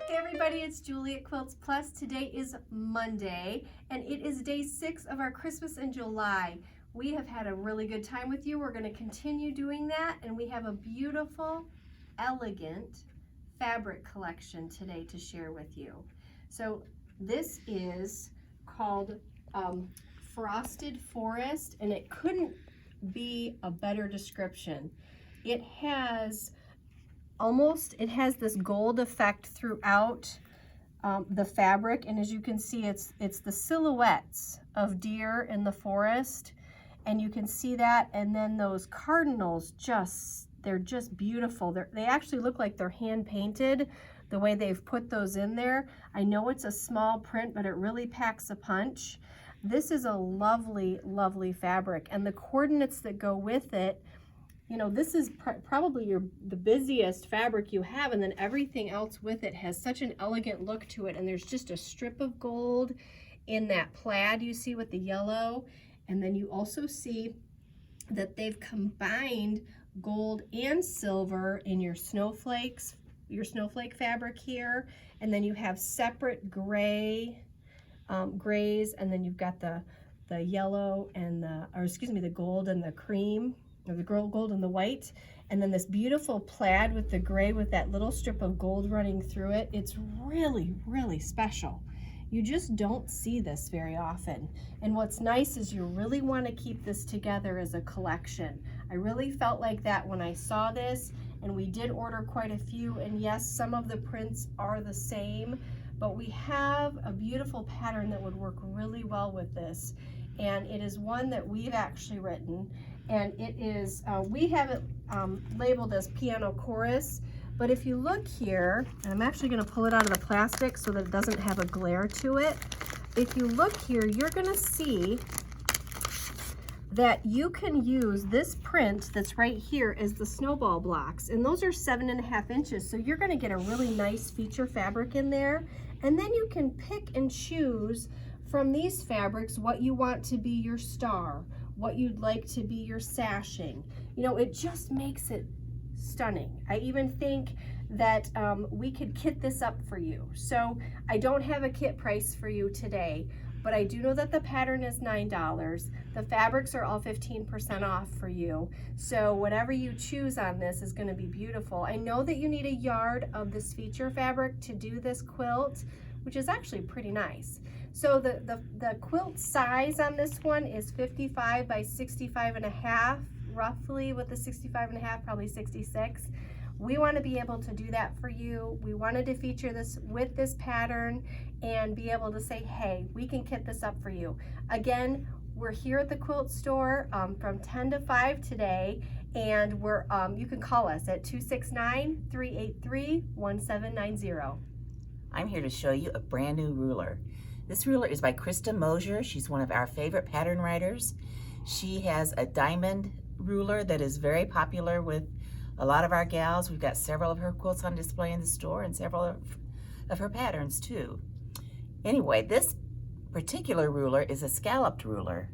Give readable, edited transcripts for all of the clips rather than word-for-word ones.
Hey everybody, it's Julie at Quilts Plus. Today is Monday and it is day 6 of our Christmas in July. We have had a really good time with you. We're going to continue doing that, and we have a beautiful, elegant fabric collection today to share with you. So this is called Frosted Forest, and it couldn't be a better description. It has this gold effect throughout the fabric, and as you can see, it's the silhouettes of deer in the forest, and you can see that. And then those cardinals, they're just beautiful. They actually look like they're hand painted the way they've put those in there. I know it's a small print, but it really packs a punch. This is a lovely, lovely fabric, and the coordinates that go with it, you know, this is probably the busiest fabric you have, and then everything else with it has such an elegant look to it. And there's just a strip of gold in that plaid you see with the yellow, and then you also see that they've combined gold and silver in your snowflake fabric here, and then you have separate grays, and then you've got the yellow and the gold and the cream, or the gold and the white, and then this beautiful plaid with the gray with that little strip of gold running through it. It's really, really special. You just don't see this very often. And what's nice is you really want to keep this together as a collection. I really felt like that when I saw this, and we did order quite a few, and yes, some of the prints are the same, but we have a beautiful pattern that would work really well with this. And it is one that we've actually written, and it is, we have it labeled as Piano Chorus, but if you look here, and I'm actually going to pull it out of the plastic so that it doesn't have a glare to it. If you look here, you're going to see that you can use this print that's right here as the snowball blocks, and those are 7.5 inches, so you're going to get a really nice feature fabric in there. And then you can pick and choose from these fabrics what you want to be your star, what you'd like to be your sashing. You know, it just makes it stunning. I even think that we could kit this up for you. So I don't have a kit price for you today, but I do know that the pattern is $9. The fabrics are all 15% off for you. So whatever you choose on this is going to be beautiful. I know that you need a yard of this feature fabric to do this quilt, which is actually pretty nice. So the quilt size on this one is 55 by 65.5, roughly, with the 65.5, probably 66. We want to be able to do that for you. We wanted to feature this with this pattern and be able to say, hey, we can kit this up for you. Again, we're here at the quilt store from 10 to 5 today, and you can call us at 269-383-1790. I'm here to show you a brand new ruler. This ruler is by Krista Moser. She's one of our favorite pattern writers. She has a diamond ruler that is very popular with a lot of our gals. We've got several of her quilts on display in the store, and several of her patterns too. Anyway, this particular ruler is a scalloped ruler,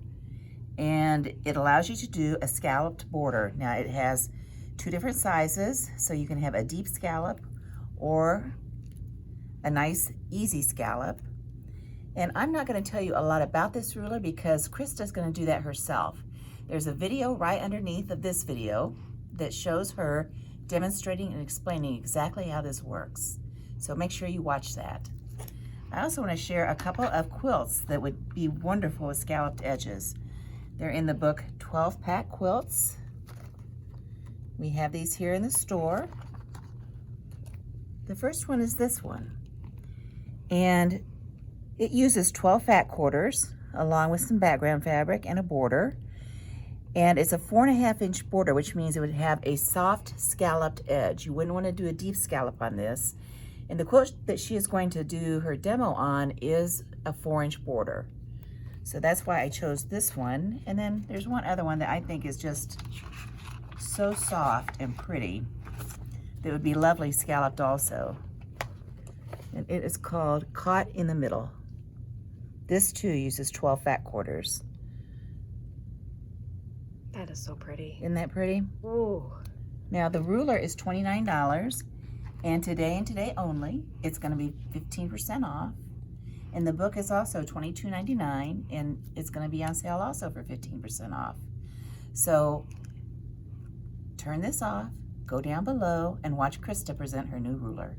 and it allows you to do a scalloped border. Now it has 2 different sizes, so you can have a deep scallop or a nice easy scallop. And I'm not going to tell you a lot about this ruler because Krista's going to do that herself. There's a video right underneath of this video that shows her demonstrating and explaining exactly how this works. So make sure you watch that. I also want to share a couple of quilts that would be wonderful with scalloped edges. They're in the book 12-Pack Quilts. We have these here in the store. The first one is this one. And it uses 12 fat quarters along with some background fabric and a border. And it's a 4.5 inch border, which means it would have a soft scalloped edge. You wouldn't want to do a deep scallop on this. And the quilt that she is going to do her demo on is a 4-inch border. So that's why I chose this one. And then there's one other one that I think is just so soft and pretty that would be lovely scalloped also. And it is called Caught in the Middle. This too uses 12 fat quarters. That is so pretty. Isn't that pretty? Ooh. Now the ruler is $29, And today only, it's going to be 15% off. And the book is also $22.99, and it's going to be on sale also for 15% off. So turn this off, go down below, and watch Krista present her new ruler.